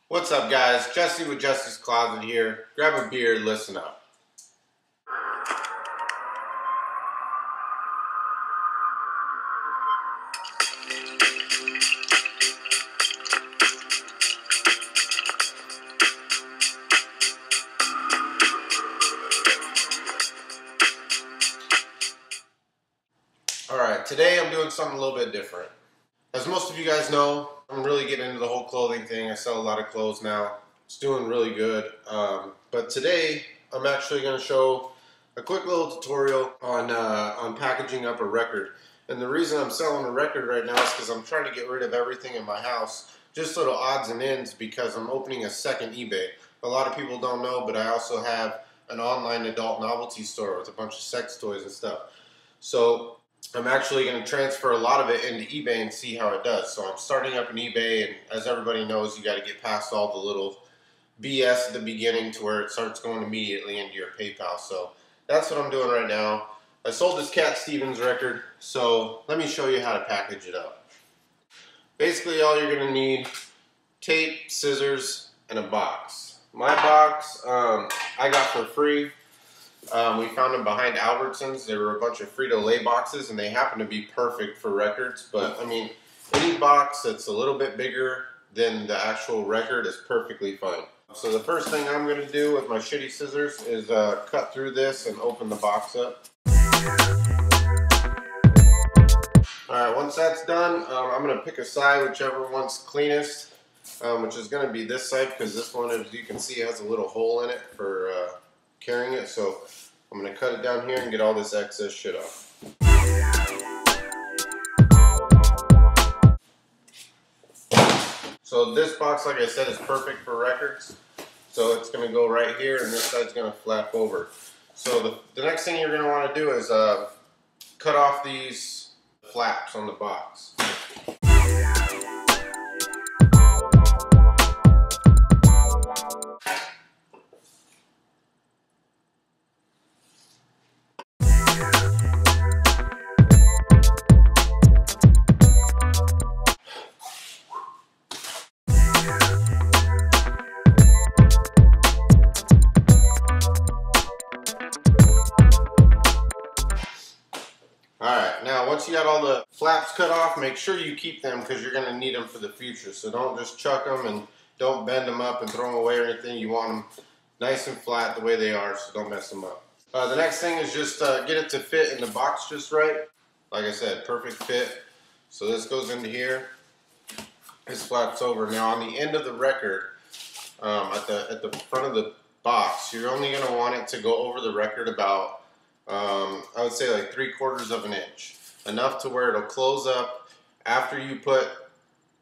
What's up, guys? Jesse with Jesse's Closet here. Grab a beer, listen up. Alright, today I'm doing something a little bit different. As most of you guys know, I'm really getting into the whole clothing thing. I sell a lot of clothes now. It's doing really good. But today, I'm actually going to show a quick little tutorial on packaging up a record. And the reason I'm selling a record right now is because I'm trying to get rid of everything in my house. Just little odds and ends because I'm opening a second eBay. A lot of people don't know, but I also have an online adult novelty store with a bunch of sex toys and stuff. So I'm actually going to transfer a lot of it into eBay and see how it does. So I'm starting up an eBay, and as everybody knows, you got to get past all the little BS at the beginning to where it starts going immediately into your PayPal. So that's what I'm doing right now. I sold this Cat Stevens record, so let me show you how to package it up. Basically, all you're going to need: tape, scissors, and a box. My box I got for free. We found them behind Albertsons. They were a bunch of Frito-Lay boxes, and they happen to be perfect for records. But, I mean, any box that's a little bit bigger than the actual record is perfectly fine. So the first thing I'm going to do with my shitty scissors is cut through this and open the box up. Alright, once that's done, I'm going to pick a side, whichever one's cleanest, which is going to be this side, because this one, as you can see, has a little hole in it for carrying it. So I'm going to cut it down here and get all this excess shit off. So this box, like I said, is perfect for records. So it's going to go right here, and this side's going to flap over. So the next thing you're going to want to do is cut off these flaps on the box. Alright, now once you got all the flaps cut off, make sure you keep them because you're going to need them for the future. So don't just chuck them and don't bend them up and throw them away or anything. You want them nice and flat the way they are, so don't mess them up. The next thing is just get it to fit in the box just right. Like I said, perfect fit. So this goes into here. This flaps over. Now on the end of the record, at the front of the box, you're only going to want it to go over the record about I would say like 3/4 of an inch. Enough to where it'll close up. After you put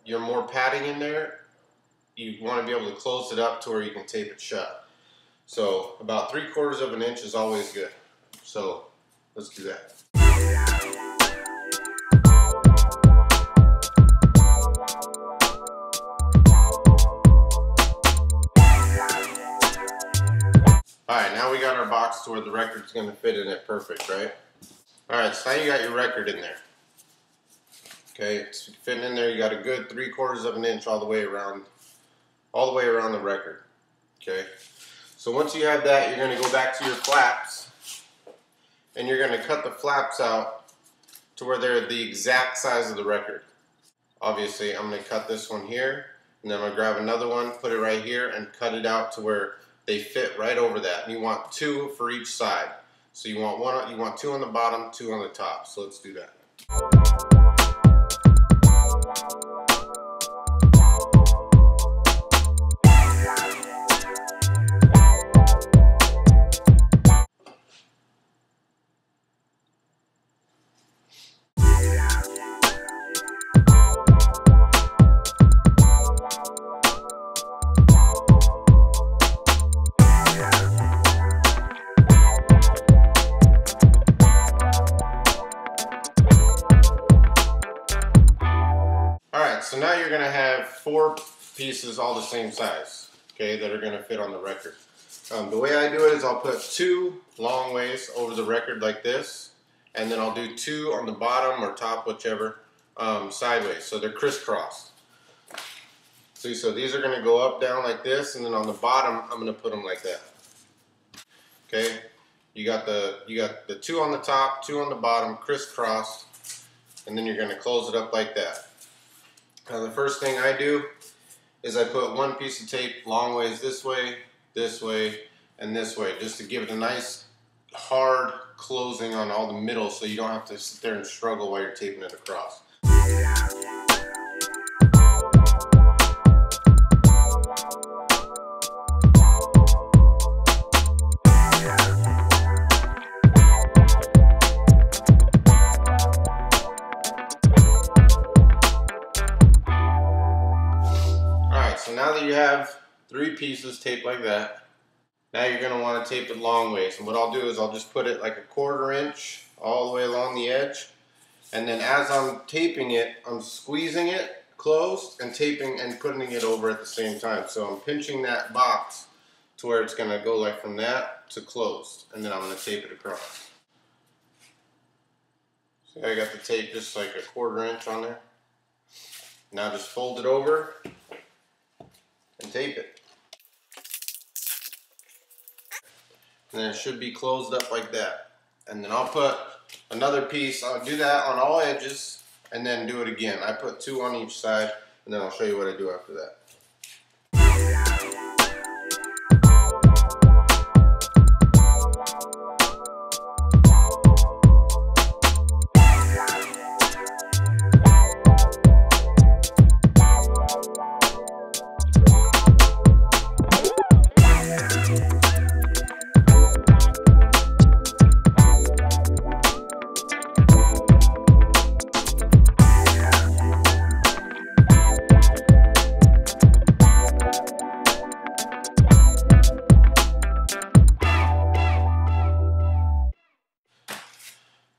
your more padding in there, you want to be able to close it up to where you can tape it shut. So about 3/4 of an inch is always good. So let's do that. Alright, now we got our box to where the record's going to fit in it perfect, right? Alright, so now you got your record in there. Okay, it's fitting in there. You got a good 3/4 of an inch all the way around the record. Okay, so once you have that, you're going to go back to your flaps, and you're going to cut the flaps out to where they're the exact size of the record. Obviously, I'm going to cut this one here, and then I'm going to grab another one, put it right here, and cut it out to where they fit right over that. And you want 2 for each side. So you want 2 on the bottom, 2 on the top. So let's do that. So now you're going to have 4 pieces all the same size, okay, that are going to fit on the record. The way I do it is I'll put 2 long ways over the record like this, and then I'll do 2 on the bottom or top, whichever, sideways, so they're crisscrossed. See, so these are going to go up, down like this, and then on the bottom, I'm going to put them like that. Okay, you got the two on the top, two on the bottom, crisscross, and then you're going to close it up like that. Now the first thing I do is I put one piece of tape long ways this way, and this way, just to give it a nice hard closing on all the middle so you don't have to sit there and struggle while you're taping it across. So now that you have three pieces taped like that, now you're going to want to tape it long ways. And what I'll do is I'll just put it like a 1/4 inch all the way along the edge. And then as I'm taping it, I'm squeezing it closed and taping and putting it over at the same time. So I'm pinching that box to where it's going to go like from that to closed. And then I'm going to tape it across. See, I got the tape just like a 1/4 inch on there. Now just fold it over and tape it. And then it should be closed up like that. And then I'll put another piece, I'll do that on all edges and then do it again. I put 2 on each side and then I'll show you what I do after that.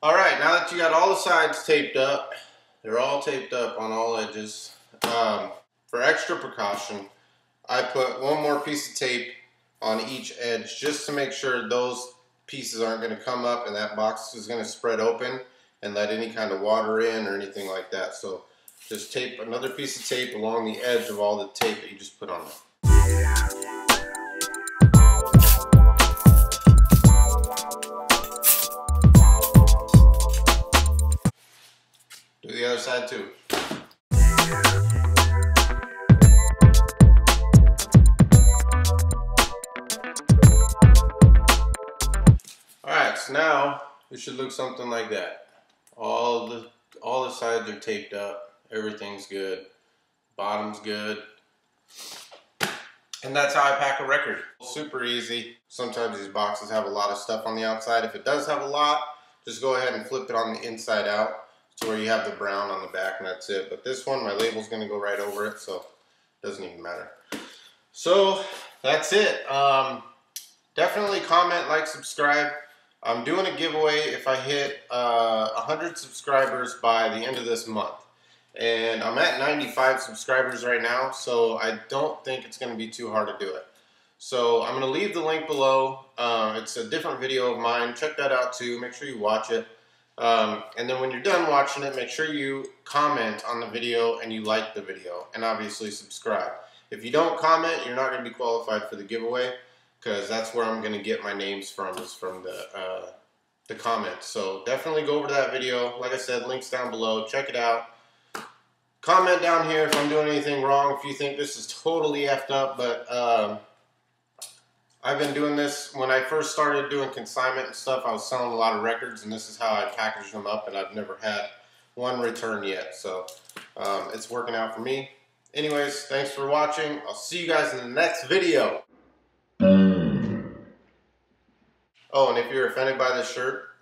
Alright, now that you got all the sides taped up, they're all taped up on all edges. For extra precaution, I put one more piece of tape on each edge just to make sure those pieces aren't going to come up and that box is going to spread open and let any kind of water in or anything like that. So just tape another piece of tape along the edge of all the tape that you just put on there. Do the other side too. Alright, so now it should look something like that. All the sides are taped up, everything's good, bottom's good. And that's how I pack a record. Super easy. Sometimes these boxes have a lot of stuff on the outside. If it does have a lot, just go ahead and flip it on the inside out to where you have the brown on the back and that's it. But this one, my label's gonna go right over it, so it doesn't even matter. So that's it. Definitely comment, like, subscribe. I'm doing a giveaway if I hit 100 subscribers by the end of this month. And I'm at 95 subscribers right now, so I don't think it's gonna be too hard to do it. So I'm gonna leave the link below. It's a different video of mine. Check that out too, make sure you watch it. And then when you're done watching it, make sure you comment on the video and you like the video, and obviously subscribe. If you don't comment, you're not going to be qualified for the giveaway, because that's where I'm going to get my names from, is from the comments. So definitely go over to that video. Like I said, links down below. Check it out. Comment down here if I'm doing anything wrong, if you think this is totally effed up, but I've been doing this. When I first started doing consignment and stuff, I was selling a lot of records, and this is how I packaged them up, and I've never had one return yet. So it's working out for me. Anyways, thanks for watching. I'll see you guys in the next video. Oh, and if you're offended by this shirt,